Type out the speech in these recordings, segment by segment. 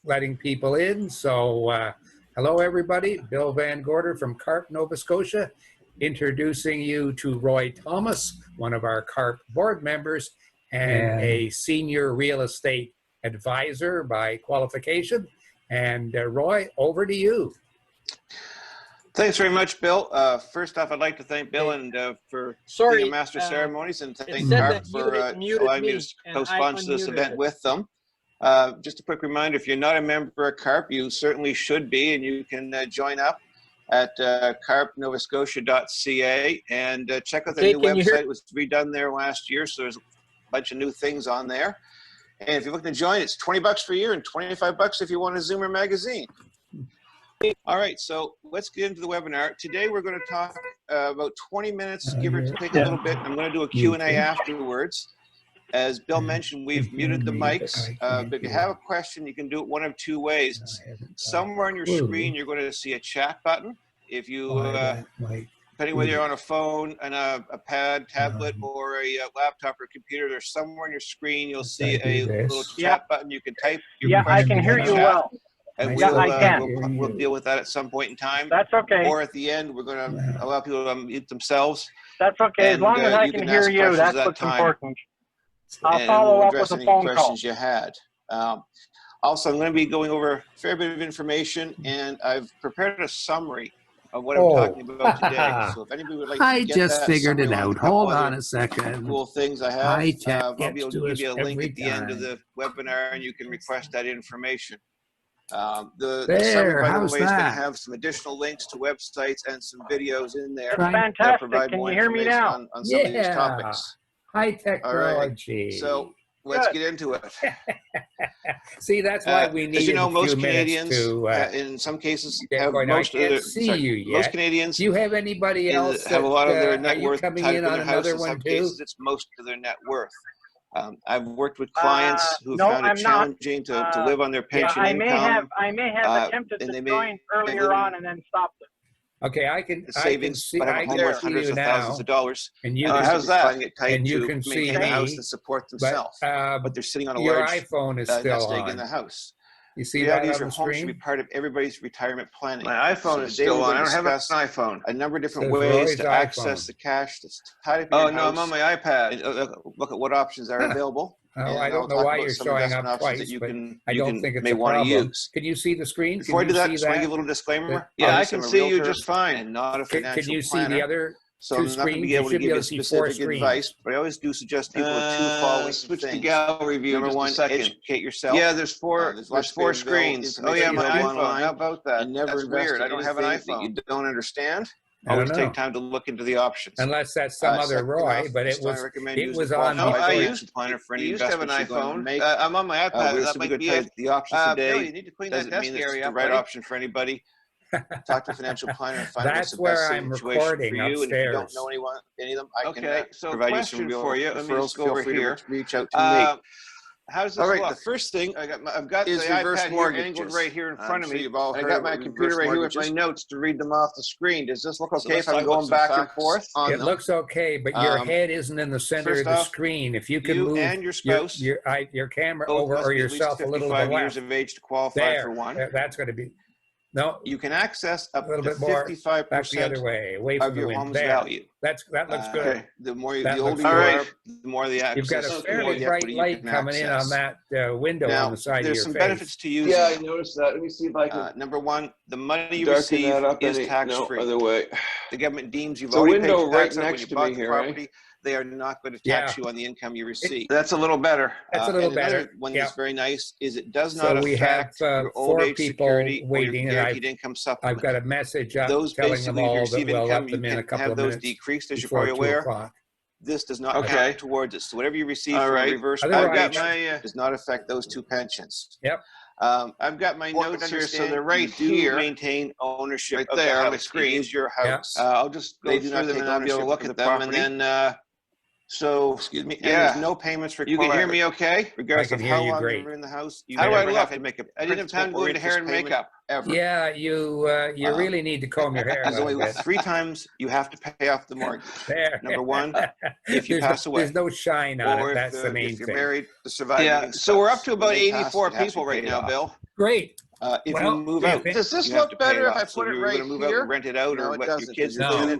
letting people in. So hello, everybody. Bill Van Gorder from CARP, Nova Scotia, introducing you to Roy Thomas, one of our CARP board members and a senior real estate advisor by qualification. And Roy, over to you. Thanks very much, Bill. First off, I'd like to thank Bill and for being a master of ceremonies, and thank CARP for allowing me to co-sponsor this event with them. Just a quick reminder, if you're not a member of CARP, you certainly should be, and you can join up at carpnovascotia.ca and check out the new website. It was redone there last year, so there's a bunch of new things on there. And if you're looking to join, it's $20 for a year and $25 if you want a Zoomer magazine. All right, so let's get into the webinar. Today we're going to talk about 20 minutes, give or take a little bit. I'm going to do a Q&A afterwards. As Bill mentioned, we've muted the mics, but if you have a question, you can do it one of two ways. Somewhere on your screen, you're going to see a chat button. If you, depending whether you're on a phone, and a pad, tablet, or a laptop or computer, there's somewhere on your screen, you'll see a little chat button. You can type your question. I can hear you well. And we'll deal with that at some point in time. That's okay. Or at the end, we're going to allow people to unmute themselves. That's okay. As long as I can hear you, that's what's important. I'll follow up with a phone call. Questions you had. Also, I'm going to be going over a fair bit of information, and I've prepared a summary of what I'm talking about today. So if anybody would like to get just figured it out. Hold on a second. Cool things I have. I'll be able to give you a link at the end of the webinar, and you can request that information. The summary, by the way, is going to have some additional links to websites and some videos in there. Fantastic. Can you hear me now? On some of these topics. High technology. Right. So let's get into it. See, that's why we need. As you know, most Canadians, in some cases, have most Canadians. Do you have anybody else have a lot of their net worth coming tied in to on their house? another In one some too? cases, it's most of their net worth. I've worked with clients who found it challenging to live on their pension income. I may have attempted to join earlier on and then stopped it. Okay, I can see. I can see hundreds of thousands of dollars. And you how's that? And you can see a house to support themselves, but they're sitting on a large iPhone is still nest egg in the house. You see that on the home screen? should be part of everybody's retirement planning. My iPhone is still on. I don't have an iPhone. A number of different ways to access the cash that's tied up in your house. No, I'm on my iPad. Look at what options are available. Oh, I don't know why you're showing up twice, but I don't think it's a problem. Can you see the screen? Before I do that, just want to give a little disclaimer. Yeah, I can see you just fine. And not a financial Can you see planner. the other So two I'm not going to screens? be able to You should give be able you to see specific 4 advice, but I always do suggest people with two following switch things. to gallery view. Number one, educate yourself. Yeah, there's four screens. Oh yeah, my iPhone. Online. How about that? And never That's weird. I don't have an that iPhone. you don't understand. I don't Always know. take time to look into the options. Unless that's some other Roy, but it was on. No, I used to have an iPhone. I'm on my iPad. That might be it. The options today. Bill, you need to clean that desk area up. The right option for anybody. Talk to a financial planner and find That's the where best I'm situation recording for you. upstairs. And if you don't know any of them, I can provide you some real for you. Let me just go over here. Reach out to me. How's this All right, look? the first thing I've got is the reverse iPad mortgages. angled right here in front of me. You've all I heard got of my computer right here with my notes to read them off the screen. Does this look okay if I'm going back and forth? It looks okay, but your head isn't in the center of the screen. If you can move and your spouse, your camera over or yourself a little to the left. years of age to qualify for one. That's going to be. No, you can access up a little to bit more 55% back the other way, away from of your the home's there. value. That looks good. Okay. The older you are, the more the access. You've got a fairly bright light coming in on that window on the side of your face. There's some benefits to using. Yeah, I noticed that. Let me see if I can. Number one, the money you receive is tax-free. No, other way. The government deems you've It's a already paid window right tax on when next you to bought me the here, property. They are not going to tax you on the income you receive. That's a little better. That's a little and better. Another one that's very nice is it does not So we have affect your old 4 age people security waiting, or your and guaranteed income supplement. I've got a message up Those telling them basically, all if that you receive we'll income, let you them in a can couple have of those minutes decreased, as you're before probably 2 aware. o'clock. This does not count towards it. So whatever you receive from reverse mortgage does not affect those 2 pensions. Yep. I've got my notes here, so they're right here. Maintain ownership right of there the on the house. screen. It is your house. I'll just go through them and I'll be able to look at them, and then So, Excuse me. and there's no payments required. You can hear me okay? Regardless I of can how hear you long great. you're in the house. You How do I never look? have to make a I didn't have time to go into hair and makeup. ever. Yeah, you really need to comb your hair a There's little only bit. 3 times you have to pay off the mortgage. There. Number 1, if you There's pass away. There's no shine on Or it. That's the main if you're thing. married, the surviving Yeah, so we're up to about 84 people right now, Bill. Great. If Well, you move if out, it- Does this you have to look pay better if off. I So put it if you're right going to move out here? and rent it out, No, or it let your doesn't, kids 'cause live it's- in it,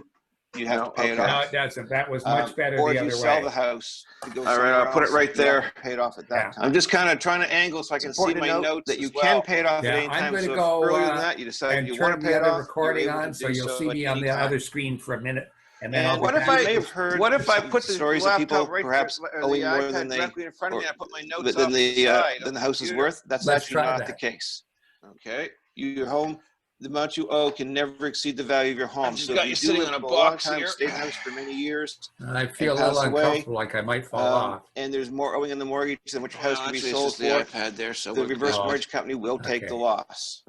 you have to pay it No, off. it doesn't. That was much better Or the if you other sell way. the house to go All right, somewhere I'll put it else, right you there. have to pay it off at that Yeah. time. I'm just kind of trying to angle so I can see important my to note notes that you as well. can pay it off Yeah, at any I'm time. going So to if go earlier than that you decide and you want turn to the pay it other off, recording you're able on, to so do you'll so see at me on any the time. other screen for a minute, and then I'll And be What if back. I you've heard what if I put the stories of people laptop right perhaps or owing the more iPad than directly in front of me? I put my notes than off to the side than of the house is computer. worth? That's Let's actually try not that. the case. Okay. Your home, the amount you owe can never exceed the value of your home. just So got if you you do sitting live on a for box long time, here. stay in the house for many years, I feel a pass little away, uncomfortable, like I might fall off. and there's more owing on the mortgage than what your house can be Actually, sold it's just for, the iPad there, so the we're reverse good. mortgage company will take the Okay. loss.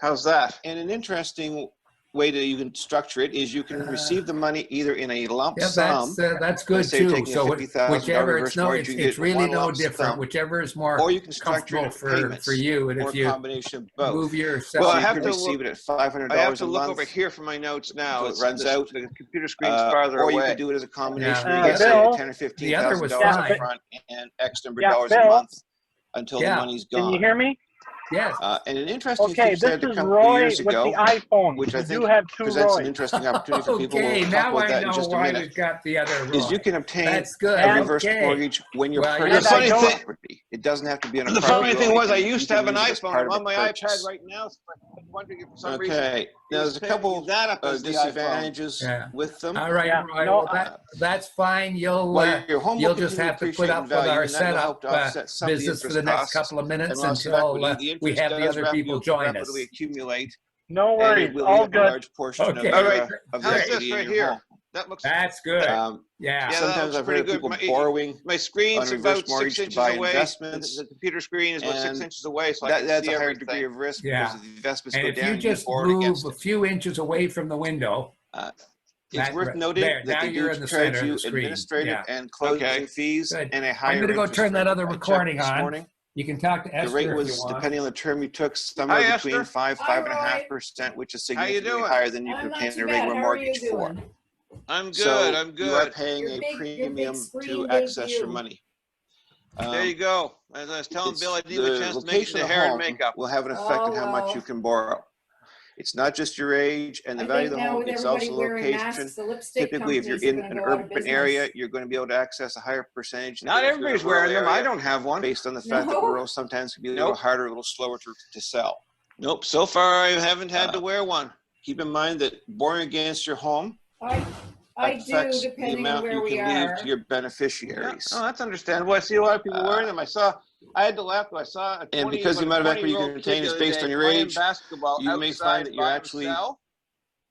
How's that? And an interesting way that you can structure it is you can receive the money either in a lump Yeah, sum. that's good Let's say you're too. taking a So $50,000 whichever, reverse mortgage, you can it's get it in really one no lump different. sum, Whichever is more or you can structure it comfortable in payments, for you, and or if a you combination of both. move Well, yourself, I you have can to receive look. it at $500 I have to a look month over here for my notes now. until it runs the, out. The computer screen's farther Or away. you could do it as a combination. Yeah. You get Bill, $10,000 or the other was $15,000 fine. up front and X number of Yeah, dollars a Bill. month until the Yeah. money's Can you gone. hear me? yes. And an interesting Okay, feature I this had a is couple of Roy years with ago, the iPhone. which I We think do have 2 presents an Roys. interesting opportunity for people. Okay, We'll talk now about I that in know just a why minute. we've got the other Is Roy. you can obtain That's good. a reverse Okay. mortgage when you're Well, purchasing funny the thing- property. It doesn't have to be on a The property. funny thing was, I You used to can have an use it as iPhone. part I'm of a on my purchase. iPad right now, so I'm wondering if for some reason. Okay, now there's a couple that up as the disadvantages Yeah. with them. All right, Yeah, Roy. no, Well, that's fine. While your home will You'll just continue have to put appreciate up in with value, our and that will setup help to offset some of the business for interest the next costs couple of minutes and loss of until equity. The we interest have the does other people join us. rapidly accumulate, No and worries. it will All eat up a good. large portion Okay. of All your, right. of How's your this equity in right your here? home. That looks. That's good. Yeah, Yeah. that sometimes looks I've pretty heard of good. people borrowing My screen's on a reverse about 6 mortgage to inches buy away. investments, The computer screen is about 6 and inches away, so I that can adds see a higher everything. degree of risk Yeah. because if the investments And go if down, you you just borrowed move against a it. few inches away from the window, It's worth noting there, that now they you're do in the charge center of you the screen. administrative Yeah. and closing fees Good. and a higher I'm going to go interest turn that rate. other I checked recording this on. morning. You can talk to The Esther rate if was, you want. depending on the term you took, somewhere Hi, between Esther. 5.5%, which is How you significantly doing? higher than you I'm can not pay in too a bad. regular How are you mortgage for. doing? I'm good. So I'm good. you are paying Your a big premium screen, to big access your view. money. There you go. As I was telling Bill, I didn't have a The chance to make it location into of the hair and home makeup. will have an effect on Oh, how much well. you can borrow. It's not just your age and the I value think of the now home, with it's everybody also wearing location. masks, the lipstick Typically, if you're companies are in gonna an go out of urban business. area, you're going to be able to access a higher percentage. than Not if you're in a everybody's wearing rural them. I area, don't have one. based on the fact that No? rural sometimes can be a little Nope. harder, a little slower to sell. Nope. So far, I haven't had to Uh, wear one. Keep in mind that borrowing against your home I do, affects the depending on amount where you we can leave are. to your Yeah. beneficiaries. Oh, that's understandable. I see a lot of people wearing them. I had to laugh. I saw a 20, And because the amount of equity you can obtain is based on your age, basketball you may outside find that you're by actually himself.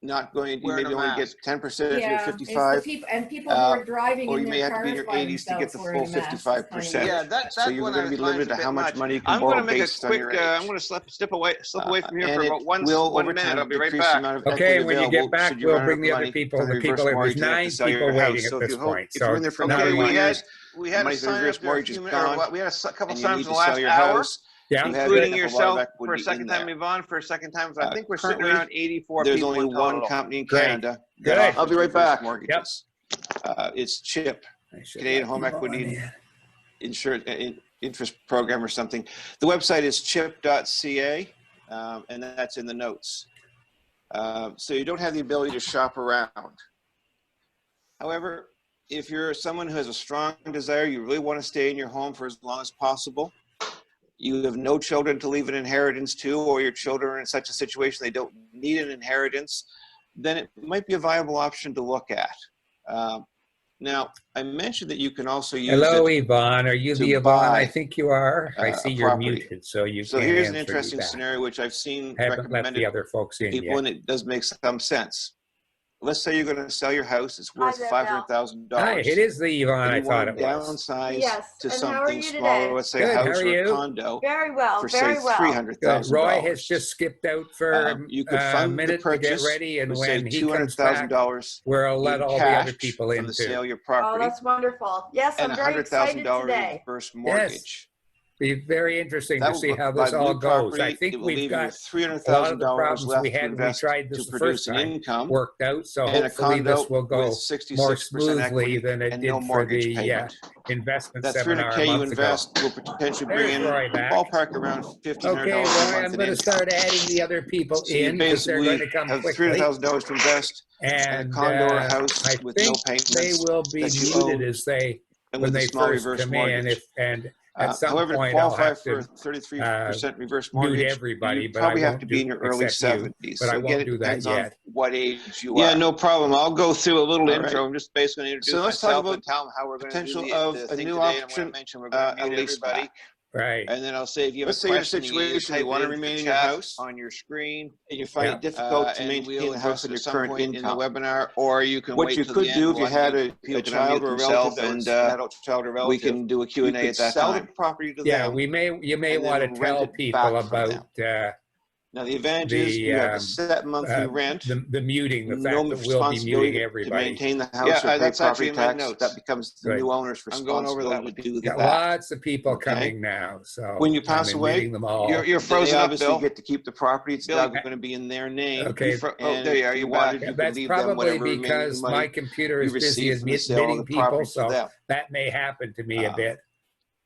not going, you Wearing maybe a only get mask. 10% if you're Yeah, it's the 55, people, and people who are driving or in you may their have to be in cars your by 80s to get themselves the wearing full a mask. It's 55%. Yeah, that's So you're one going to I be find limited a to how bit much much. money you can I'm borrow going to make a based on quick. your age. I'm going to slip away from here And for it about one will, over minute. time, I'll be right decrease the back. amount of Okay, equity when you available get back, should you we'll run out bring of the other money people. from The reverse people, there's mortgage and have to 9 sell your people house. waiting So at if this you hope, point. if you're in So there for now another we 1 want- year, We had money a for sign reverse up there a mortgage few is minutes, gone, we had a couple and you signs need in the to sell last your hour, house, yeah, you have including a lot of yourself for a equity second in time, there. Yvonne for a second time. So I think we're sitting Currently, around 84 There's people only in one total. company in Great. Canada Good. that offers I'll be right reverse back. mortgages. It's CHIP, I should Canadian let Home people on Equity here. Insurance Interest Program or something. The website is chip.ca, and that's in the notes. So you don't have the ability to shop around. However, if you're someone who has a strong desire, you really want to stay in your home for as long as possible, you have no children to leave an inheritance to, or your children are in such a situation they don't need an inheritance, then it might be a viable option to look at. Now, I mentioned that you can also use Hello, it. Yvonne. Are you to the Yvonne? I buy, think you are. I see a you're property. muted, so you So can't here's an answer me interesting back. scenario which I've seen I haven't let the recommended other folks in people, yet. and it does make some sense. let's say you're going to sell your house. It's worth $500,000. Hi, it is the Yvonne I thought it was. Downsize Yes, to and how are something you smaller, today? let's say Good, a how house are or a you? condo, Very well, for very say well. $300,000. Roy has just skipped out for You could a fund the minute to get purchase ready, and with, say, when he comes back, $200,000 we'll let in all the other cash people from in the sale too. of your Oh, property, that's wonderful. Yes, and I'm very excited $100,000 today. reverse Yes, mortgage. be very interesting That to will see how buy this the all new goes. I property. think It will we've leave you got with a lot of the $300,000 problems we left to had when we invest tried to this the produce first an time income, worked out. So and a hopefully condo this will go with 66% more smoothly equity than it and did no for mortgage the payment. investment That seminar a 300K you month ago. invest will potentially bring There's in Roy back. ballpark around $1,500 Okay, a Roy, month I'm in going to income. start adding the other people So you in because they're going to basically come have quickly. $300,000 to invest in a And condo or a house I with think no payments they will be that you muted own, as they and when with a they small first reverse come in. mortgage. And at some However, to point I'll qualify have for a to 33% reverse mute mortgage, everybody, you but I probably have won't to be in do your early except you. 70s. But I So again, won't it do that depends on yet. what age you are. Yeah, no problem. I'll go through a little All intro. right. I'm just basically going to introduce So let's talk myself about and tell them how we're going to do potential the of a thing new today. And I'm going option, to mention we're going to a mute lease everybody. back. Right. And then I'll say if you have Let's a say you're in a question, situation you want to remain in your house on your screen, and you find Yeah. it difficult to and maintain we'll the house address on it your at some current point in the income. webinar, or you can What wait you till the could end. do if We'll you had unmute- a people can child unmute or a relative themselves, that and was an adult child or we relative, can do a you Q&A could at that sell time. the property to Yeah, them, you may and want to then rent tell it people back from about them. Now, the advantage is you have a set monthly rent, the muting, the no fact that we'll be muting responsibility to everybody. maintain the house or pay that's property actually in my tax. notes. That becomes the Good. new owner's I'm going over that responsibility with to do Got that. lots of people Okay. coming now, so When you I'm pass away, admitting them all. You're they frozen up, obviously Bill. get to keep the property. It's Bill, now going to be in their name. Okay, And there you are. if You you back. wanted, you could that's leave them probably whatever remaining because my money computer you is busy receive from the sale of admitting the people, property to so them. that may happen to me a bit.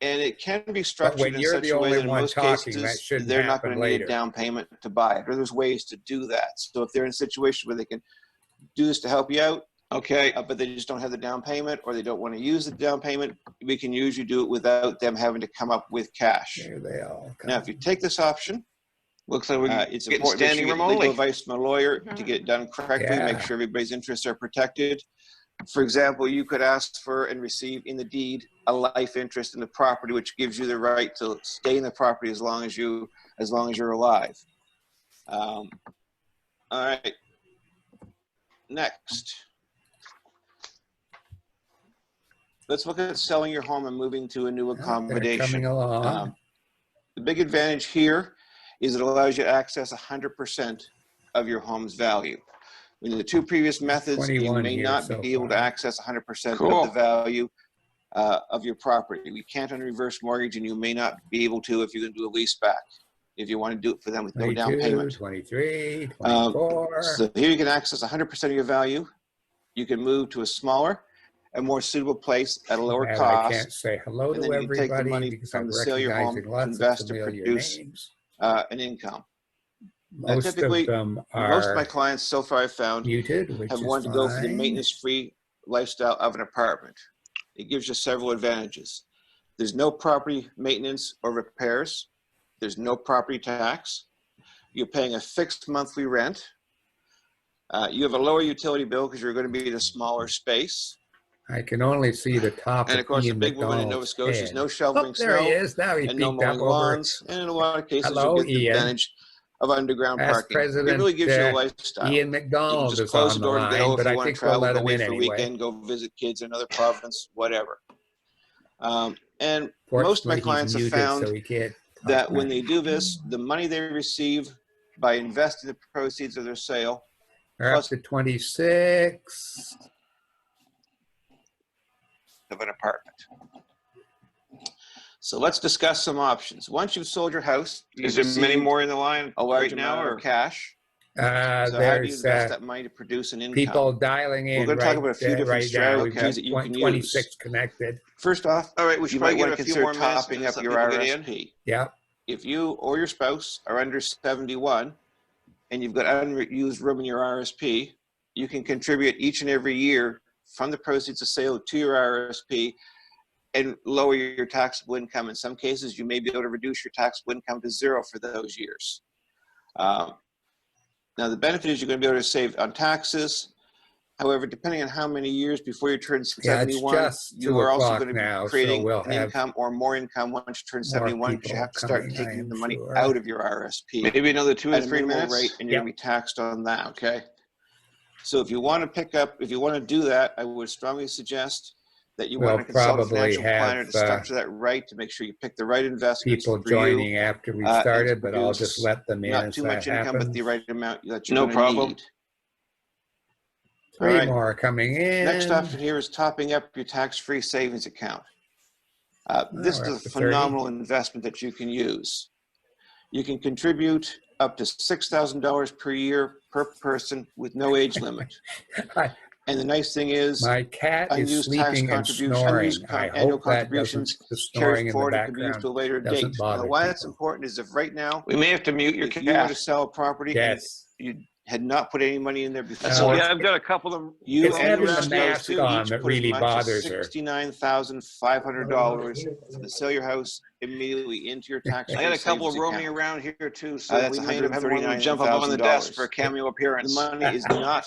And it can be But structured when in you're such the a way only that in one most talking, that cases, shouldn't they're not happen going to need later. a down payment to buy it, or there's ways to do that. So if they're in a situation where they can do this to help you out, Okay. but they just don't have the down payment, or they don't want to use the down payment, we can usually do it without them having to come up with cash. There they all come. Now, if you take this option, Looks like we're it's getting important to make sure standing you room get legal only. advice from a lawyer to get it done correctly, Yeah. make sure everybody's interests are protected. For example, you could ask for and receive in the deed a life interest in the property, which gives you the right to stay in the property as long as you're alive. All right. Next, let's look at selling your home and moving to a new They're accommodation. coming along. The big advantage here is it allows you to access 100% of your home's value. In the two previous methods, you 21 may here not so be able to far. access 100% Cool. of the value of your property. We can't on reverse mortgage, and you may not be able to if you're going to do a lease back, if you want to do it for them with no down 22, payment. 23, 24. So here you can access 100% of your value. You can move to a smaller and more suitable place at a lower And I cost. can't say hello and to then you can take the everybody money because from I'm the sale of your home recognizing to lots of invest to familiar produce names. an income. Most typically, of them Most of my are clients so far I've found muted, which have is wanted to go for the fine. maintenance-free lifestyle of an apartment. It gives you several advantages. There's no property maintenance or repairs. There's no property tax. You're paying a fixed monthly rent. You have a lower utility bill because you're going to be in a smaller space. I can only see the top And of of course, the Ian big woman in Nova McDonald's Scotia is head. no shoveling Oh, there he snow is. Now he and no peeked up mowing over. lawns. And in a lot of cases, Hello, you'll get the Ian. advantage of underground Past parking. It President really gives you a lifestyle. Ian You can McDonald just is close on the the door to go line, if but you I want to think we'll travel, let go him away in for a anyway. weekend, go visit kids in another province, whatever. And most of my Fortunately, clients he's have muted, found so he can't that talk when much. they do this, the money they receive by investing the proceeds of their sale, We're up to 26. of an apartment. So let's discuss some options. Once you've sold your house, Is there many more in the line a large right now, amount or of cash. So how do you There's invest that money to produce an income? people dialing in We're going to right, talk about a few different right now. We've got strategies that you can 26 use. connected. First off, all right? We should you might probably want get to a few consider more minutes topping and up let your people get in. RSP. Yeah. If you or your spouse are under 71 and you've got unused room in your RSP, you can contribute each and every year from the proceeds of sale to your RSP and lower your taxable income. In some cases, you may be able to reduce your taxable income to zero for those years. Now, the benefit is you're going to be able to save on taxes. However, depending on how many years before you turn 71, just you 2 are also o'clock going to be now, creating so we'll an have income or more income once you turn 71 because you people have to start coming, I taking am the money sure. out of your RSP Maybe another 2 or at a 3 minimal minutes. rate, and you're going to be taxed on that. Okay. So if you want to do that, I would strongly suggest that you We'll want to consult a probably financial planner to have, structure that right, to make sure you pick the right investments people for you. joining after we've and started, but I'll produce just let them in not as too that much income, but happens. the right amount that you're No going to problem. need. Three All right. more coming in. Next option here is topping up your tax-free savings account. This we're is up a to 30. phenomenal investment that you can use. You can contribute up to $6,000 per year per person with no age limit. And the nice thing is, My cat is unused tax sleeping and contributions, snoring. unused I annual hope that doesn't, contributions the carries snoring in the forward and can be used background to a later date. doesn't bother Now, why that's people. important is if right now, We may have to mute your if you were to cat. sell a property Yes. and you had not put any money in there before, No, Yeah, I've got a couple of them. you It's and having your the spouse mask too on each that put as really much as bothers her. $69,500 to sell your house immediately into your tax. I got a couple of roaming around here too, so That's we may have one of them jump up on the desk for a cameo The appearance. money is not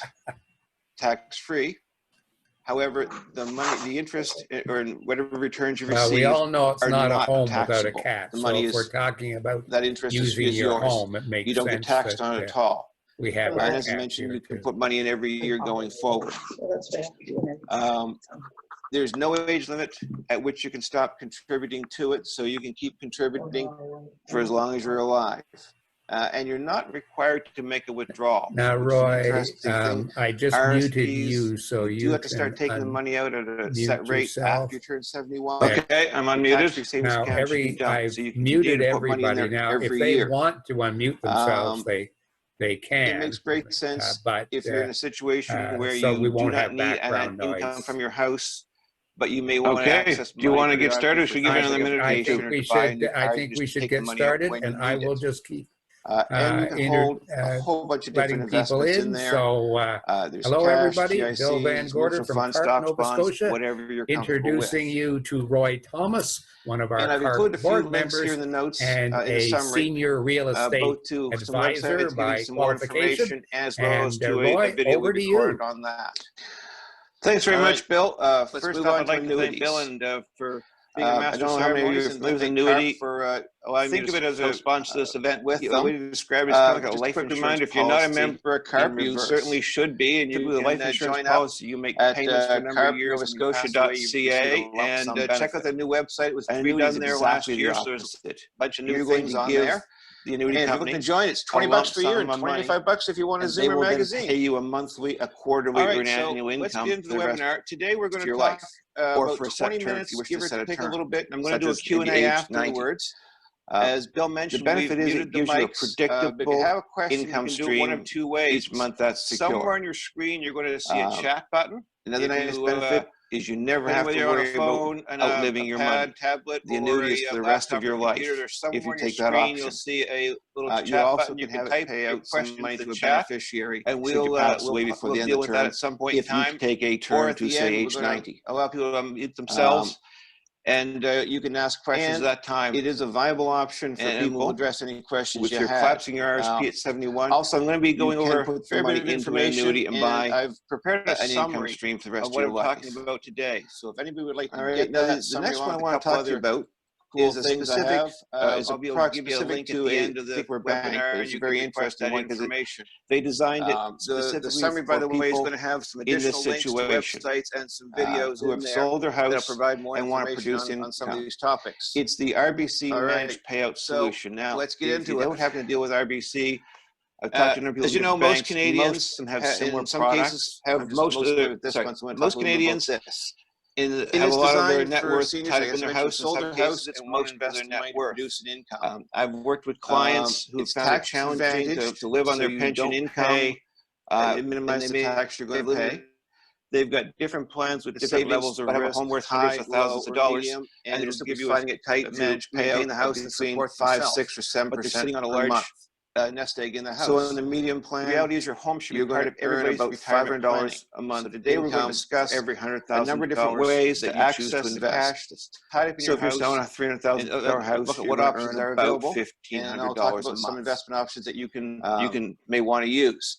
tax-free. However, the interest or whatever returns you Well, receive we all know it's are not a not home without a taxable. cat. The So money if we're is, talking about that interest using is your yours. home, it makes You don't get sense taxed that on it at all. we have And our as I cat mentioned, here you can too. put money in every year going forward. There's no age limit at which you can stop contributing to it, so you can keep contributing for as long as you're alive. And you're not required to make a withdrawal. Now, which is an Roy, interesting thing. I just muted you, so you do have to start taking the can money out at a unmute set rate yourself. after you turn 71. Okay, I'm Tax-free unmuted. savings Now, account should be done, I've so you can muted continue to put money in everybody. there Now, if every they year. want to unmute themselves, they can. It makes great sense but if you're in a situation where so we you do won't not have need an background income noise. from your house, but you may want to Okay, access do you money want to get periodically started? for Should we give it things another like a minute or I vacation think or we to buy a should. new I car, think you we just should take the get money out started, when and you I need will it. just keep And you can hold a whole bunch of letting different people investments in in. there. So, There's hello, cash, everybody. GICs, Bill Van Gorder mutual from funds, CARP, stocks, Nova bonds, Scotia, whatever you're comfortable with. introducing you to Roy Thomas, one of our And I've CARP included a few board links here members in the notes and in the a summary, senior real estate both to some advisor websites giving by some more qualification. information, as well as And to Roy, a video we over to recorded you. on that. Thanks very All much, right. Bill. Let's First move off, on I'd to like to thank Bill annuities. and for being a I master don't know how many of you are ceremonies familiar with and annuity CARP for allowing me think to of it as a help sponsor this event with the them. way to describe it is kind of like a Just a life quick insurance reminder, if you're not a policy member of in CARP, you reverse. certainly should be, and you Typically, the can life insurance join policy up. You make at payments for a number of CARP years Nova on Scotia.ca and check out the new website. It was redone there last year, so there's a bunch of new things on there. The annuity And if you company. look to join, it's $20 per year and $25 if you want a And they Zoomer will then magazine. pay you a monthly, a quarterly, All or right, an so annual let's income get into the for the rest webinar. Today we're of going to your talk life, or about for a set 20 term if minutes, you wish give to or set a take a term. little bit. I'm going Such to do a as Q&A age 90. afterwards. As Bill mentioned, The benefit we've is muted it the gives you a mics, predictable but if you have a question, income you can do it one stream of two ways. each month. That's secure. Somewhere on your screen, you're going to see a chat button. Another If nice you, benefit is you never have to worry about outliving your money. tablet, The annuity is for the rest of your life if you take that option. You'll see a little You chat also button. You can can have type it pay your out some question money to to the a chat, beneficiary and should you pass away we'll before the end deal of with the that term at some point in if you time. take a Or term at to the say end, we're age going to 90. allow people to unmute themselves, and you can ask questions at that time. It is a viable option for people to address any questions With you your have. collapsing your RSP at 71. Also, I'm going to be going you over can put a fair money bit of into an information, annuity and buy I've prepared a an income summary stream for the rest of of what your I'm life. talking about today. So if anybody would like to All right, get now that the summary next one I along with a want to couple talk to you other about cool is a things I specific, have, is a I'll be able to product give you a specific link to at the a end of the particular bank, webinar, but and it's you a can very request interesting that one because information. they designed it The specifically summary, by for the way, is people going to have some in this additional links to situation websites and some videos who in have there sold their that'll house provide more and want to information produce on some of income. these topics. It's the RBC All right, managed payout so solution. Now, let's get if into you it. don't happen to deal with RBC, I've talked to a number of people As you in know, different most banks. Canadians Most of them have similar in some products. cases have I'm just most mostly this sorry, one, so I'm most talking about Canadians this. have a lot of their designed net for worth seniors, tied like up as in I their mentioned, house. In sold some their cases, house it's and more want to for their invest the net money to worth. produce an income. I've worked with clients who It's found it tax challenging advantaged, to live on so their you pension don't income. pay, And minimize the they tax you're going to live in pay. They've got different plans with The different savings levels of but have a risk, home worth hundreds high, of thousands low, of or dollars, medium, and and they're they're simply simply finding finding it it tight to to maintain the house and between support 5, themselves. 6, or 7% But they're sitting on a per large month. nest egg in the house. So in the medium plan, the reality is your home should be you're part going of to earn everybody's about retirement planning. $500 a month. So today we're going to discuss every a number of different $100,000 ways that to you choose access to the invest. cash that's tied up in So your if you're house. selling a $300,000 house, Look at you're what going to options earn are about available, and I'll talk $1,500 about a some month. investment options that you can may want to use.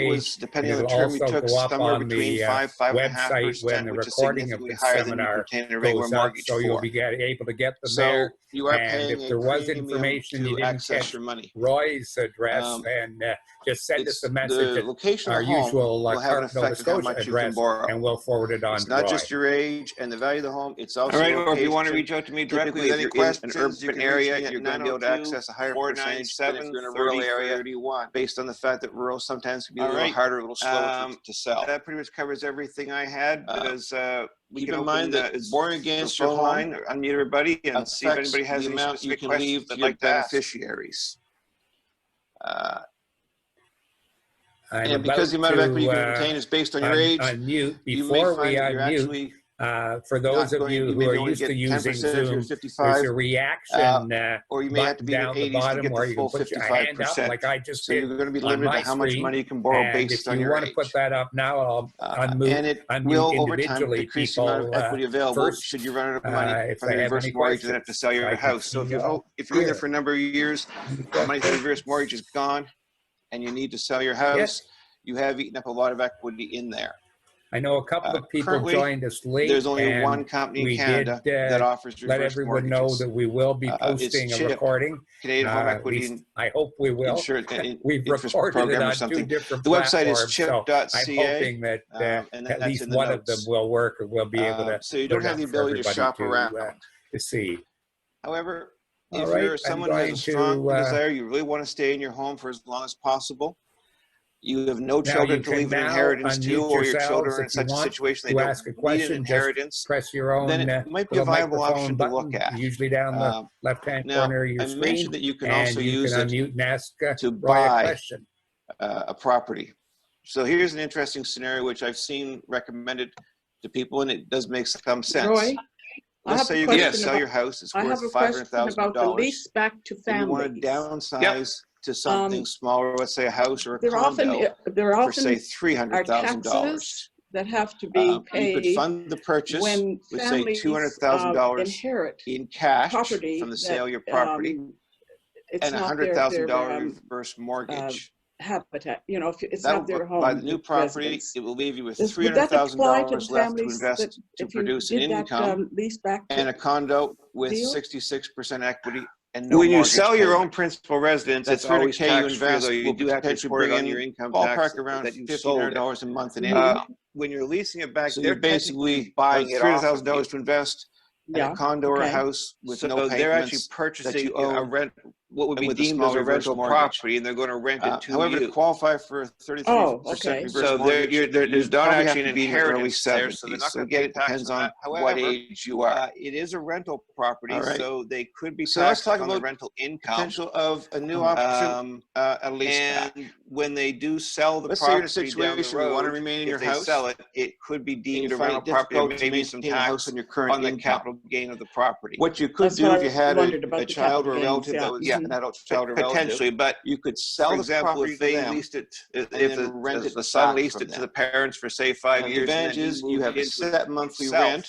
page. was, depending on the It'll term you also took, go up somewhere on between the 5.5%, website when the which is recording of significantly the higher than you seminar can obtain a regular goes up, mortgage so you'll for. be able to get them So there. you are And paying if a there was premium information you to didn't access catch your money. Roy's address, then just send us It's a message the at location of our the home usual will have an CARP Nova effect on how Scotia much you can address, borrow. and we'll forward it on It's to not Roy. just your age and the value of the home. It's also All right, or if you location. want to reach out to me directly with any questions, if you're in an urban area, you're going to be able to access a higher percentage than if you're in a rural area, based on the fact that rural sometimes can be a little harder, a little slower to sell. That pretty much covers everything I had, because we keep in mind that it's boring against your line. Unmute everybody and see if anybody has any specific questions to your beneficiaries. And because the amount of equity you can obtain is based on your age, unmute you may before we find that you're unmute. actually For those of you who are used to using Zoom, there's a reaction or you may have to button be in down your the 80s to bottom get where the you full can put your hand up 55%. like I just So did you're going to be on limited my to how much screen. money you can borrow And based if on you your want age. to put that up now, I'll And it unmute will over time individually decrease the amount of equity available first, should you run out of money if from they the have reverse any mortgage and then have to questions. sell your I can house. So see, if you're in there for a number of years, the money from the reverse mortgage is gone and you need to sell your house, you have eaten up a lot of equity in there. I know a couple of people Currently, joined us late. there's only and one company in we Canada did, that offers let reverse everyone know mortgages. that we will be posting a CHIP, recording. Canadian Home At Equity least I hope we will. We've Interest recorded it Program or on something. 2 different The website platforms, is chip.ca. so I'm hoping that and at that's least in the one of them notes. will work, and we'll be able to So you put don't it have the up for ability to everybody shop around. to see. However, All if right, you're I'm someone who has a going strong to, desire, you really want to stay in your home for as long as possible, you have no now children you to can leave an now inheritance to, unmute or your children yourselves are in if you such a want situation they to don't ask a need an question. Just inheritance, press your own then it might be a little viable microphone option to button, look at. usually down the left-hand Now, corner of your I screen, mentioned that you can and also you use can it unmute and ask to Roy a buy question. a property. So here's an interesting scenario which I've seen recommended to people, and it does make some sense. Roy, Let's say you can sell your house. It's worth $500,000. about the lease back to families. You want to downsize to something smaller, let's say a house or a there condo, often for say are $300,000. taxes that have to be paid. You could fund the purchase when with say $200,000 inherit in cash property from the sale of your property, and $100,000 reverse mortgage. Habitat, you know, if it's That'll not their home. buy the new property, residence. it will leave you with Would that apply to $300,000 left to families invest that to if you produce an did that, income, lease back and a condo with deal? 66% equity and no When you mortgage sell your payment. own principal residence, That it's always $300K you tax-free, invest though you will do have to potentially report it bring on in your income ballpark tax around that you sold it. $1,500 a month in Mhm. income. When you're leasing it back, So they're you're basically buying it off of $300,000 you. to invest in Yeah, a condo or a okay. house with So no they're payments actually purchasing that you a own, rent, what would and be with a deemed small as a reverse rental mortgage. property, and they're going to rent it to however, you. to qualify for a 33% reverse So mortgage, there's not probably actually have an to be in your early inheritance there, 70s. so they're not So going to again, pay it tax depends on on that. what However, age you are. it is a rental property, All right. so they could be So let's taxed talk on the about rental income. Potential of a new option, a lease back. And when they do sell the Let's say you're in a property down the situation you want to road, remain in your if they house, sell it, it could be and deemed you a find rental it property, or difficult to maybe some maintain a house tax on your current on the income. capital gain of the property. What you could That's do what if I you had wondered about a the child or a capital relative gains, that was an adult child or relative, Potentially, but you could sell for the example, property if to they them. leased it, if then rent it the son back leased from it to them. the parents for say 5 Now, the years, and advantage then he is you moved have a into set it monthly himself, rent,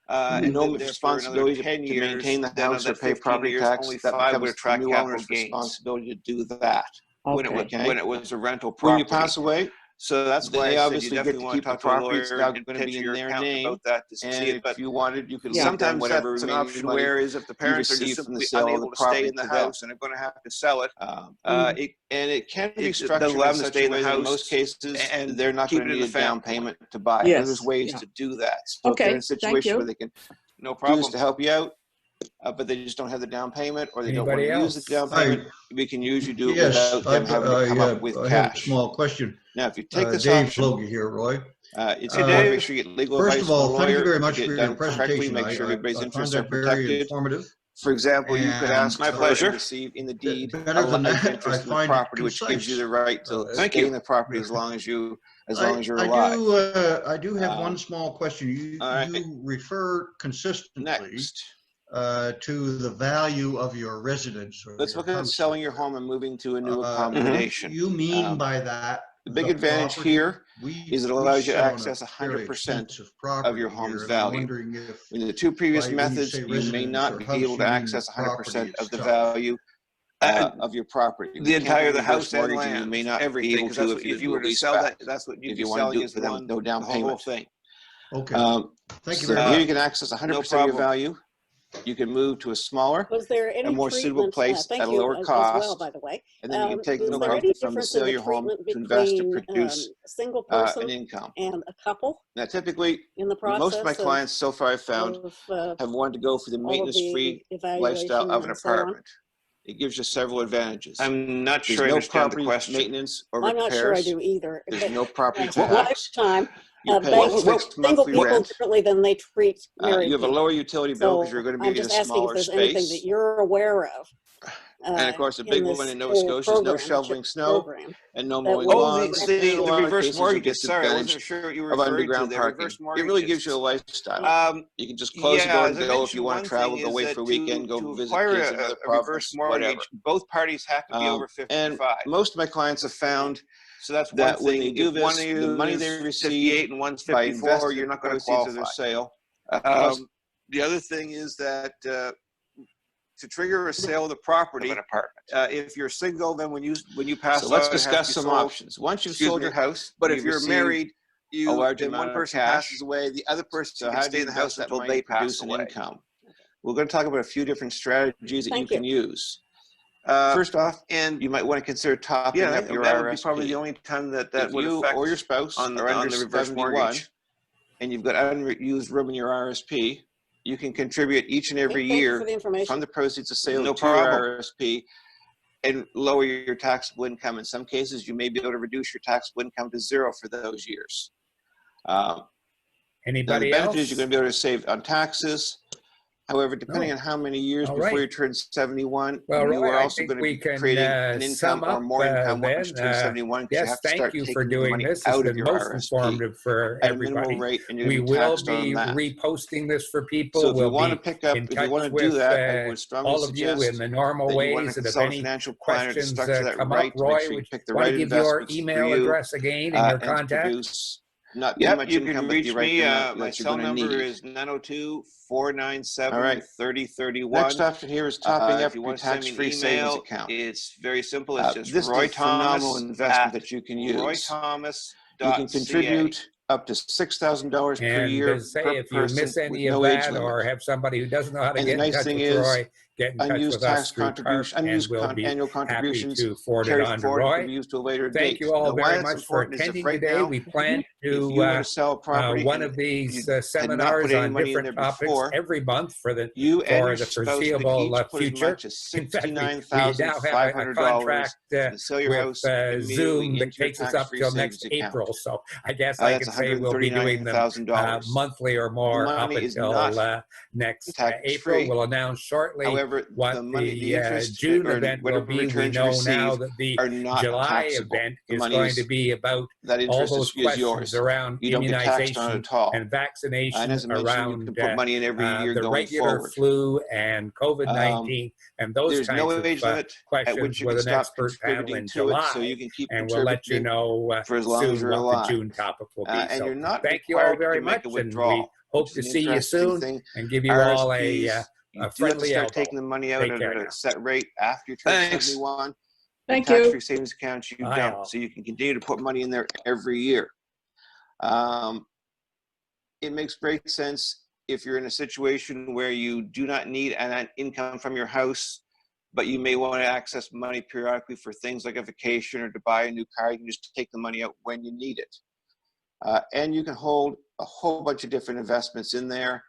and no lived there for another responsibility 10 to years, maintain the then house of or that pay 15 property years, tax. only That 5 would becomes the attract new capital owner's gains. responsibility to do that. Okay. When it was a rental When property. you pass away, So that's why they I said you obviously get definitely to want to keep the talk to a property. It's lawyer now and going to be potentially in your their accountant name. about that to see And it. But if you wanted, you could Yeah. leave them sometimes whatever that's an remaining option. money Where is if the parents are just received from the simply sale of unable the to stay property in the to them. house and are going to have to sell it, And it can be it structured doesn't allow in them to such stay a in the way that in house most cases and they're not keep going it to in need the a down family. payment to buy it. Yes, There's ways yeah. to do that. So if Okay, they're in a thank situation you. where they can No do this problem. to help you out, but they just don't have the down payment, or they Anybody don't want to use the down else? payment, we can usually do it Yes, without them having to come up with I have a cash. small question. Now, if you take this Dave option, Flogi here, Roy. it's Hey, important to Dave. make sure you get legal First advice of all, from a thank you lawyer, very much get for it your done correctly, presentation. make sure everybody's I interests found are that very protected. informative. For example, you could And, ask My for pleasure. and receive in the deed better a than life that, interest I in the find it property, which gives you the right to Thank stay you. in the property as long as you're alive. I do have one small question. all right. You refer consistently Next, to the value of your residence or let's your look at house. selling your home and moving to a new accommodation. You mean by that The big advantage property? here is it allows you to sit on a access fairly 100% expensive of your property home's here, and I'm value. wondering if In the two previous when you methods, say you may residence not or be house, able to you mean access the property 100% of the itself. value of your property. The entire the house and mortgage, land, you may not everything. be able Because that's to what, if if you were to lease sell back. that, that's what you'd If be you want to selling do is it with no down the whole payment. thing. Okay. Thank you So very here much. you can access 100% of your problem. value you can move to a smaller, Was there any a more suitable treatment? place Thank at a you lower as cost. well, by the way. And then you can take the Is there money any from to difference sell in the your home treatment to invest to between produce a single an person income. and a couple Now, typically, in the most of my process clients so far I've found have wanted to go for the all of the maintenance-free lifestyle evaluation of an and so on? apartment. It gives you several advantages. I'm not There's sure I no understand the property question. maintenance or I'm not sure I repairs. do either. There's no property One tax. lifetime, You pay banks a fixed single monthly people rent. differently than they treat married You have a people. lower utility bill because you're So going to be I'm in a just asking if smaller there's anything that space. you're aware of. And of course, the In big one this in Nova whole Scotia is no program, shoveling snow program, and no that mowing would Oh, lawns. grant And in a the lot of reverse cases, you get mortgages. the Sorry, I advantage wasn't sure what you were of referring to. underground The parking. reverse It mortgages. really gives you a lifestyle. You can just close the door and as I go if you mentioned, want one to travel, thing go is away that for a weekend, go to visit acquire kids in another a reverse province, mortgage, whatever. both parties have to be over 55. And most of my clients have found So that's one that when thing. they do If one this, of you the money is they 58 receive and one's by 54, investing you're the not going to proceeds of qualify. their sale. The other thing is that to trigger a sale of the property, Of an apartment. if you're single, then when you pass, So let's let's discuss discuss some some options. Once you've sold your house, But you if you're receive married, a large then amount one of person cash passes away, the other person So can how stay do in you the house invest that until money they to produce pass an away. income? We're going to talk about a few different strategies that you Thank can you. use. First off, And you might want to consider topping yeah, up your that RSP. would be probably the only time that If would you affect or your spouse on are under the reverse 71 mortgage. and you've got unused room in your RSP, you can contribute each and every Thank you for year the information. from the proceeds of sales No to your problem. RSP and lower your taxable income. In some cases, you may be able to reduce your taxable income to zero for those years. Now, the Anybody benefit else? is you're going to be able to save on taxes. However, depending No. on how many years All before right. you turn 71, Well, you Roy, are I also think going to we be can creating an income sum or up more income once you then. turn 71 because you Yes, have to thank start you for taking the doing money this. This out has of been your most RSP informative for at a minimal everybody. rate, and you're going We to be will taxed on be that. reposting this for people. So if you We'll want to be pick up, in if you touch want to do with that, I would strongly all of you in suggest the normal that you want to ways. And if consult a any financial planner to questions structure that come right up, to make Roy, sure you would pick the want right to give your investments for email you address again and your and to contact? produce not too Yep, much you income, can but reach the right me. amount My that you're cell going to number need. is 902-497-3031. Next option here is topping up If you your want to send me an tax-free savings email, account. it's very simple. It's just This is Roy a phenomenal Thomas investment at that you can use. roythomas.ca. You can contribute up to $6,000 per And year say per if you person miss with any of no age that limit. or have somebody who doesn't know how to And the get in nice touch thing with is, Roy, get in touch unused with us tax through CARP, contribution, and unused we'll be annual happy contributions to forward it carry on to forward and can Roy. be used to a later Thank date. you all Now, why very that's much for important is if attending right today. now, We plan if to you were to sell a property one and of these you had not put seminars any on money in different there topics before, every month for the you and your spouse could foreseeable each put as future. much as In fact, we now have a $69,500 contract to sell your with house immediately Zoom that into your takes us up tax-free till savings next account. April. So I guess I That's can say we'll be doing them $139,000. monthly or The more up money is until not next April. tax-free. We'll announce shortly However, what the money, the the interest, June or event will whatever be. We returns you know now receive that the are not July taxable. event The is money going is, to be about that all interest those is questions yours. around You don't get taxed on it immunization at all. and vaccination, And as I mentioned, you around can put money in every year the going regular forward. flu and COVID-19 and those There's kinds no of age limit at questions which you with can an stop expert panel contributing in to it, so July. you can keep And we'll let you contributing know for as long as soon you're what alive. the June topic will be. And So you're not thank you all required very to make much, a and we withdrawal, hope which to is an see you interesting soon thing. and give you all a RSPs, you do have to friendly start elbow. taking the money out Take at care a now. set rate after you turn Thanks. 71. Thank The you. tax-free savings accounts you Bye, don't, all. so you can continue to put money in there every year. It makes great sense if you're in a situation where you do not need an income from your house, but you may want to access money periodically for things like a vacation or to buy a new car. You can just take the money out when you need it. And you can hold a whole bunch of different investments in there.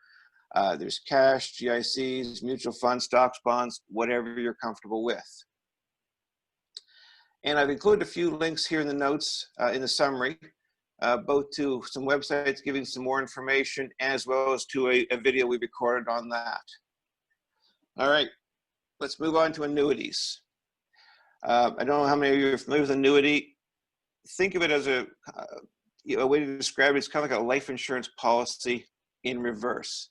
There's cash, GICs, mutual funds, stocks, bonds, whatever you're comfortable with. And I've included a few links here in the notes, in the summary, both to some websites giving some more information, as well as to a video we recorded on that. All right, let's move on to annuities. I don't know how many of you are familiar with annuity. Think of it as a way to describe it. It's kind of like a life insurance policy in reverse.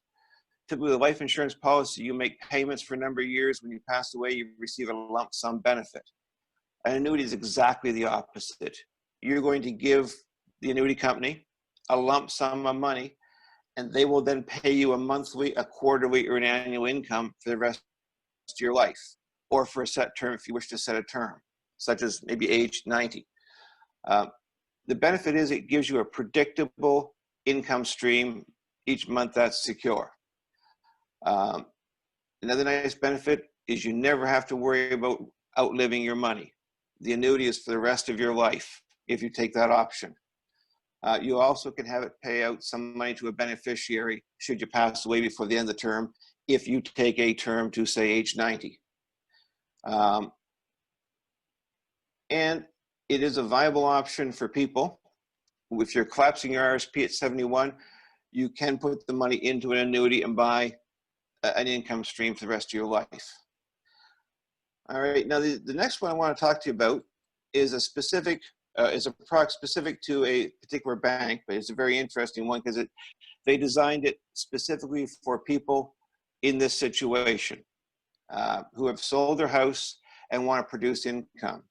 Typically, a life insurance policy, you make payments for a number of years. When you pass away, you receive a lump sum benefit. An annuity is exactly the opposite. You're going to give the annuity company a lump sum of money, and they will then pay you a monthly, a quarterly, or an annual income for the rest of your life, or for a set term if you wish to set a term, such as maybe age 90. The benefit is it gives you a predictable income stream each month that's secure. Another nice benefit is you never have to worry about outliving your money. The annuity is for the rest of your life if you take that option. You also can have it pay out some money to a beneficiary should you pass away before the end of the term, if you take a term to, say, age 90. And it is a viable option for people. If you're collapsing your RSP at 71, you can put the money into an annuity and buy an income stream for the rest of your life. All right, now the next one I want to talk to you about is a specific, is a product specific to a particular bank, but it's a very interesting one because they designed it specifically for people in this situation who have sold their house and want to produce income.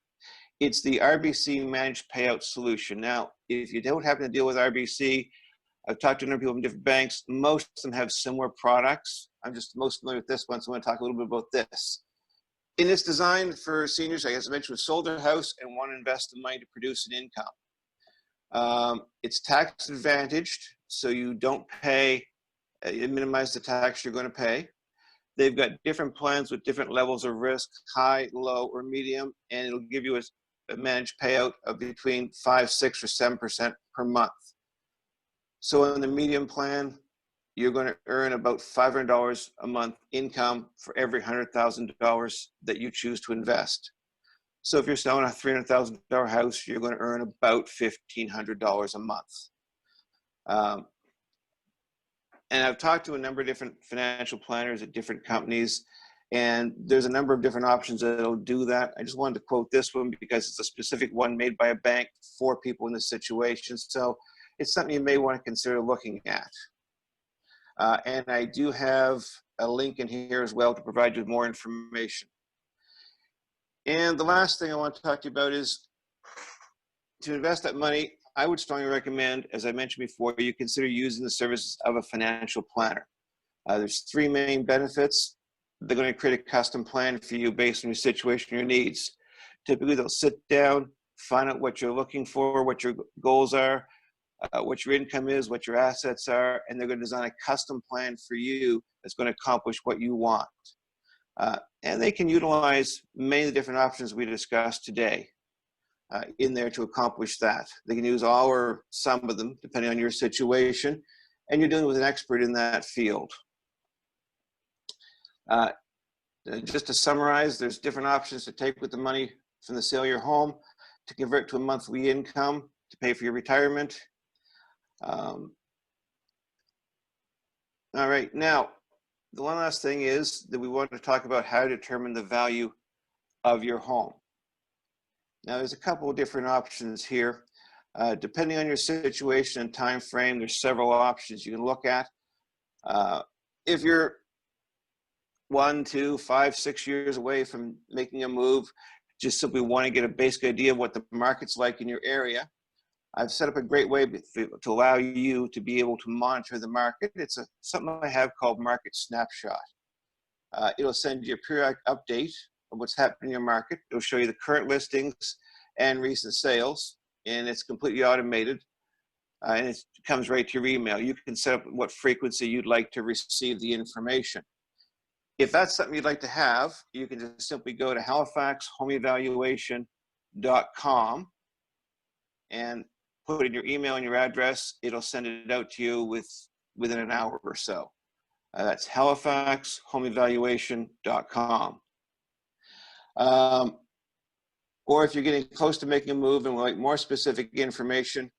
It's the RBC Managed Payout Solution. Now, if you don't happen to deal with RBC, I've talked to a number of people from different banks. Most of them have similar products. I'm just most familiar with this one, so I want to talk a little bit about this. In this design for seniors, I guess I mentioned, who sold their house and want to invest the money to produce an income. It's tax advantaged, so you don't pay, you minimize the tax you're going to pay. They've got different plans with different levels of risk, high, low, or medium, and it'll give you a managed payout of between 5, 6, or 7% per month. So in the medium plan, you're going to earn about $500 a month income for every $100,000 that you choose to invest. So if you're selling a $300,000 house, you're going to earn about $1,500 a month. And I've talked to a number of different financial planners at different companies, and there's a number of different options that'll do that. I just wanted to quote this one because it's a specific one made by a bank for people in this situation. So it's something you may want to consider looking at. And I do have a link in here as well to provide you with more information. And the last thing I want to talk to you about is to invest that money. I would strongly recommend, as I mentioned before, you consider using the services of a financial planner. There's 3 main benefits. They're going to create a custom plan for you based on your situation, your needs. Typically, they'll sit down, find out what you're looking for, what your goals are, what your income is, what your assets are, and they're going to design a custom plan for you that's going to accomplish what you want. And they can utilize many of the different options we discussed today in there to accomplish that. They can use all or some of them, depending on your situation, and you're dealing with an expert in that field. Just to summarize, there's different options to take with the money from the sale of your home to convert to a monthly income to pay for your retirement. All right, now, the one last thing is that we want to talk about how to determine the value of your home. Now, there's a couple of different options here. Depending on your situation and time frame, there's several options you can look at. If you're 1, 2, 5, 6 years away from making a move, just simply want to get a basic idea of what the market's like in your area, I've set up a great way to allow you to be able to monitor the market. It's something I have called Market Snapshot. It'll send you a periodic update of what's happening in your market. It'll show you the current listings and recent sales, and it's completely automated, and it comes right to your email. You can set up what frequency you'd like to receive the information. If that's something you'd like to have, you can just simply go to halifaxhomeevaluation.com and put in your email and your address. It'll send it out to you within an hour or so. That's halifaxhomeevaluation.com. Or if you're getting close to making a move and would like more specific information,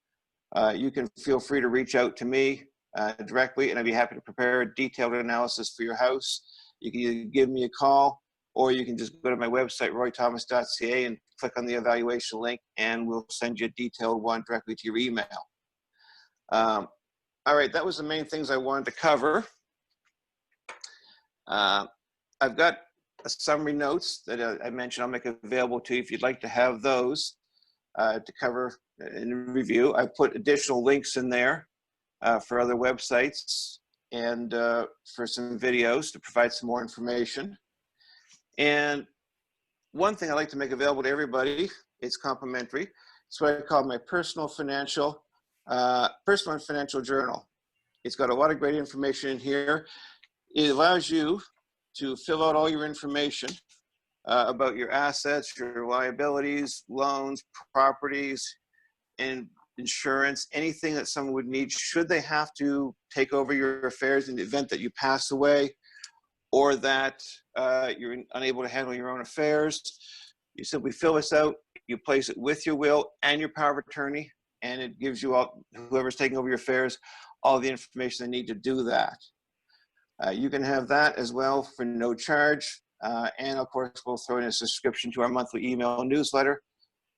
you can feel free to reach out to me directly, and I'd be happy to prepare a detailed analysis for your house. You can either give me a call, or you can just go to my website, roythomas.ca, and click on the evaluation link, and we'll send you a detailed one directly to your email. All right, that was the main things I wanted to cover. I've got a summary notes that I mentioned I'll make available to you if you'd like to have those to cover in review. I put additional links in there for other websites and for some videos to provide some more information. And one thing I like to make available to everybody, it's complimentary. It's what I call my personal and financial journal. It's got a lot of great information in here. It allows you to fill out all your information about your assets, your liabilities, loans, properties, and insurance, anything that someone would need should they have to take over your affairs in the event that you pass away or that you're unable to handle your own affairs. You simply fill this out, you place it with your will and your power of attorney, and it gives you all, whoever's taking over your affairs, all the information they need to do that. You can have that as well for no charge. And of course, we'll throw in a subscription to our monthly email newsletter,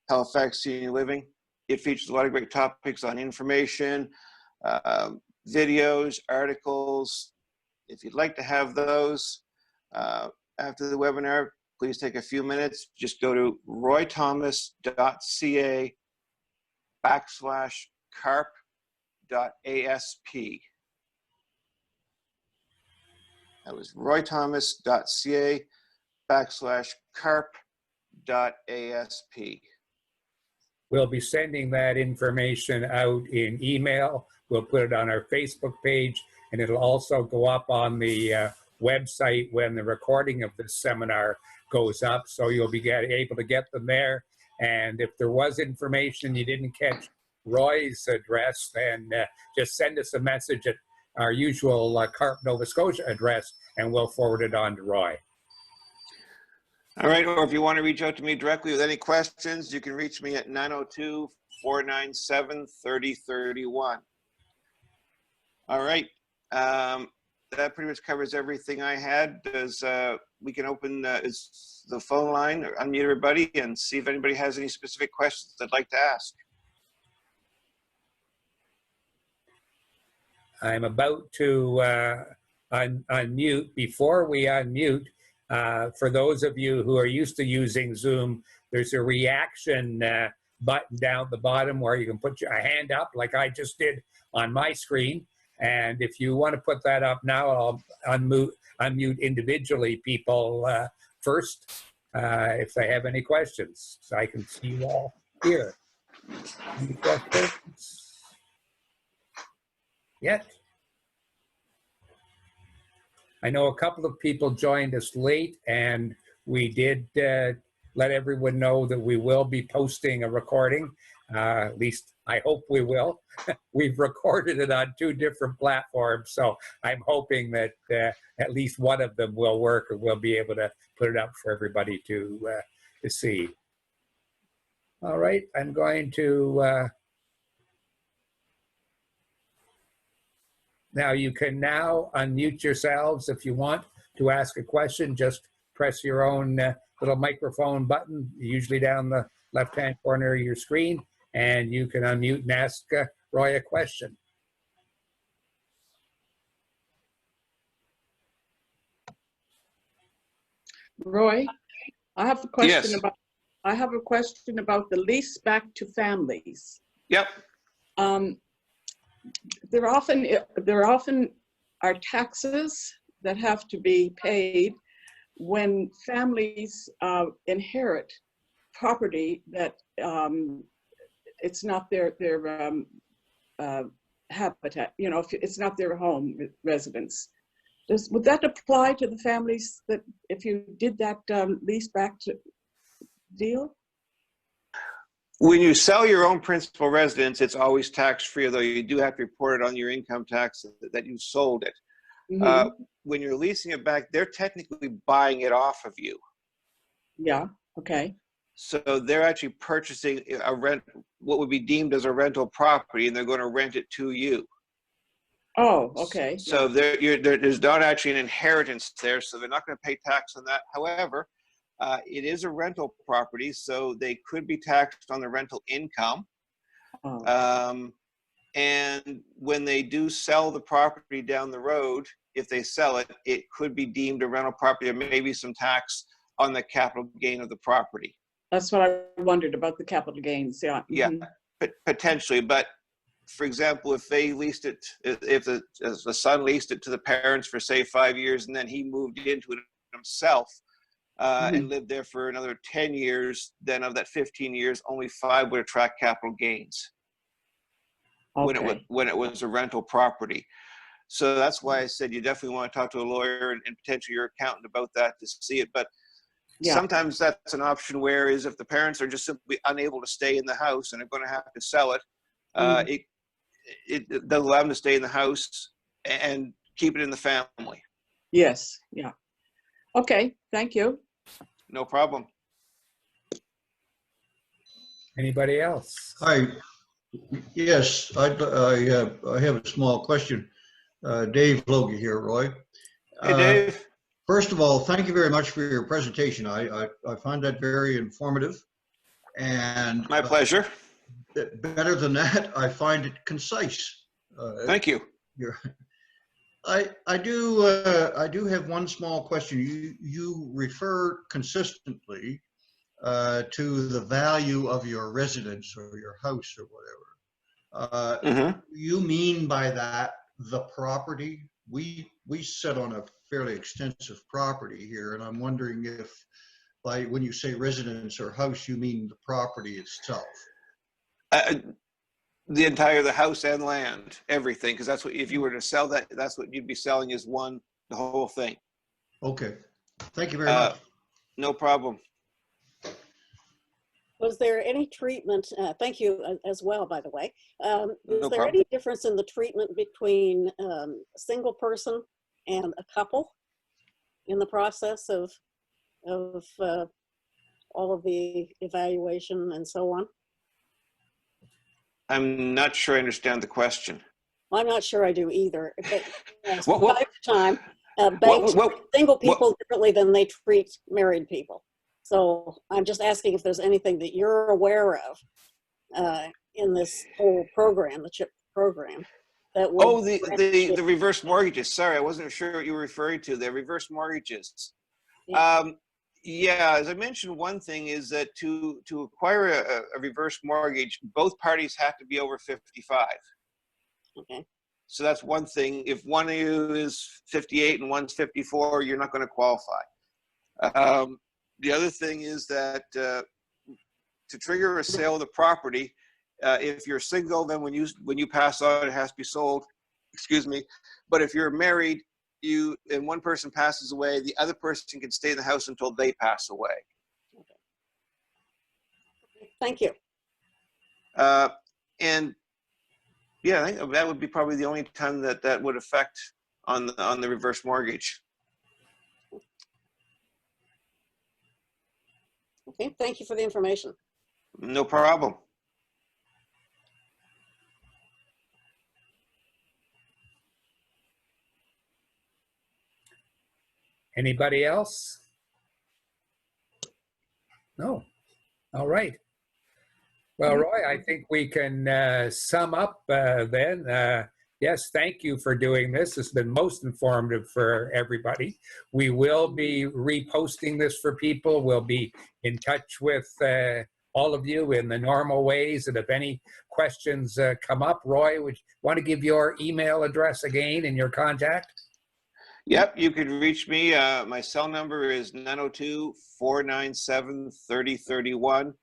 Halifax Senior Living. It features a lot of great topics on information, videos, articles. If you'd like to have those after the webinar, please take a few minutes. Just go to roythomas.ca/carp.asp. That was roythomas.ca/carp.asp. We'll be sending that information out in email. We'll put it on our Facebook page, and it'll also go up on the website when the recording of this seminar goes up. So you'll be able to get them there. And if there was information you didn't catch Roy's address, then just send us a message at our usual CARP Nova Scotia address, and we'll forward it on to Roy. All right, or if you want to reach out to me directly with any questions, you can reach me at 902-497-3031. All right, that pretty much covers everything I had. We can open the phone line, or unmute everybody and see if anybody has any specific questions they'd like to ask. I'm about to unmute. Before we unmute, for those of you who are used to using Zoom, there's a reaction button down at the bottom where you can put your hand up like I just did on my screen. And if you want to put that up now, I'll unmute individually people first if they have any questions, so I can see you all here. Any questions yet? I know a couple of people joined us late, and we did let everyone know that we will be posting a recording. At least I hope we will. We've recorded it on 2 different platforms, so I'm hoping that at least one of them will work, and we'll be able to put it up for everybody to see. All right, I'm going to now you can now unmute yourselves if you want to ask a question. Just press your own little microphone button, usually down the left-hand corner of your screen, and you can unmute and ask Roy a question. Roy, I have a question Yes. about the lease back to families. Yep. There often are taxes that have to be paid when families inherit property that it's not their habitat, you know, if it's not their home residence. Would that apply to the families that if you did that lease back to deal? When you sell your own principal residence, it's always tax-free, although you do have to report it on your income tax that you sold it. Mm-hmm. When you're leasing it back, they're technically buying it off of you. Yeah, okay. So they're actually purchasing what would be deemed as a rental property, and they're going to rent it to you. Oh, okay. So there's not actually an inheritance there, so they're not going to pay tax on that. However, it is a rental property, so they could be taxed on the rental income. Oh. And when they do sell the property down the road, if they sell it, it could be deemed a rental property. There may be some tax on the capital gain of the property. That's what I wondered about the capital gains. Yeah. Mm-hmm. Yeah, potentially. But for example, if they leased it, if the son leased it to the parents for say 5 years, and then he moved into it himself and lived there for another 10 years, then of that 15 years, only 5 would attract capital gains. Okay. When it was a rental property. So that's why I said you definitely want to talk to a lawyer and potentially your accountant about that to see it. But Yeah. sometimes that's an option, whereas if the parents are just simply unable to stay in the house and are going to have to sell it, it does allow them to stay in the house and keep it in the family. Yes, yeah. Okay, thank you. No problem. Anybody else? Hi, yes, I have a small question. Dave Logie here, Roy. Hey, Dave. First of all, thank you very much for your presentation. I find that very informative. And My pleasure. Better than that, I find it concise. Thank you. I do have one small question. You refer consistently to the value of your residence or your house or whatever. You mean by that the property? We sit on a fairly extensive property here, and I'm wondering if when you say residence or house, you mean the property itself. The house and land, everything, because that's what, if you were to sell that, that's what you'd be selling is the whole thing. Okay, thank you very much. No problem. Was there any treatment, thank you as well, by the way. No Is there problem. any difference in the treatment between a single person and a couple in the process of all of the evaluation and so on? I'm not sure I understand the question. I'm not sure I do either. But, What- time to time, banks treat single people differently than they treat married people. So I'm just asking if there's anything that you're aware of in this whole program, the CHIP program, that would. The reverse mortgages. Sorry, I wasn't sure what you were referring to. The reverse mortgages. Yeah. Yeah, as I mentioned, one thing is that to acquire a reverse mortgage, both parties have to be over 55. Okay. So that's one thing. If one of you is 58 and one's 54, you're not going to qualify. The other thing is that to trigger a sale of the property, if you're single, then when you pass on, it has to be sold. Excuse me. But if you're married, and one person passes away, the other person can stay in the house until they pass away. Okay. Thank you. And yeah, I think that would be probably the only time that would affect on the reverse mortgage. Okay, thank you for the information. No problem. Anybody else? No. All right. Well, Roy, I think we can sum up then. Yes, thank you for doing this. It's been most informative for everybody. We will be reposting this for people. We'll be in touch with all of you in the normal ways. And if any questions come up, Roy, would you want to give your email address again and your contact? Yep, you can reach me. My cell number is 902-497-3031.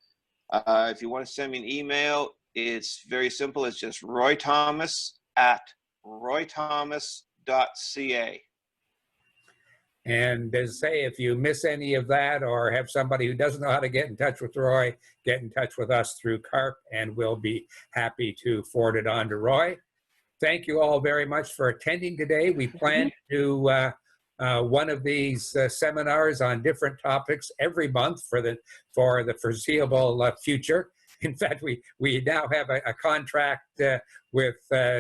If you want to send me an email, it's very simple. It's just roythomas@roythomas.ca. And as I say, if you miss any of that or have somebody who doesn't know how to get in touch with Roy, get in touch with us through CARP and we'll be happy to forward it on to Roy. Thank you all very much for attending today. We plan to do one of these seminars on different topics every month for the foreseeable future. In fact, we now have a contract with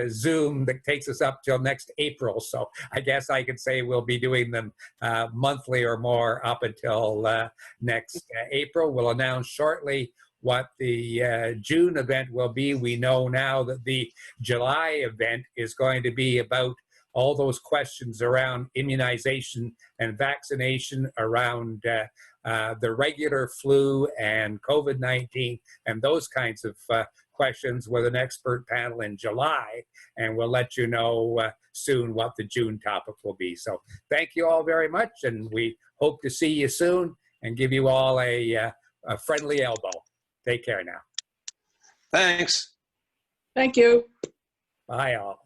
Zoom that takes us up till next April. So I guess I could say we'll be doing them monthly or more up until next April. We'll announce shortly what the June event will be. We know now that the July event is going to be about all those questions around immunization and vaccination, around the regular flu and COVID-19 and those kinds of questions with an expert panel in July. And we'll let you know soon what the June topic will be. So thank you all very much. And we hope to see you soon and give you all a friendly elbow. Take care now. Thanks. Thank you. Bye all.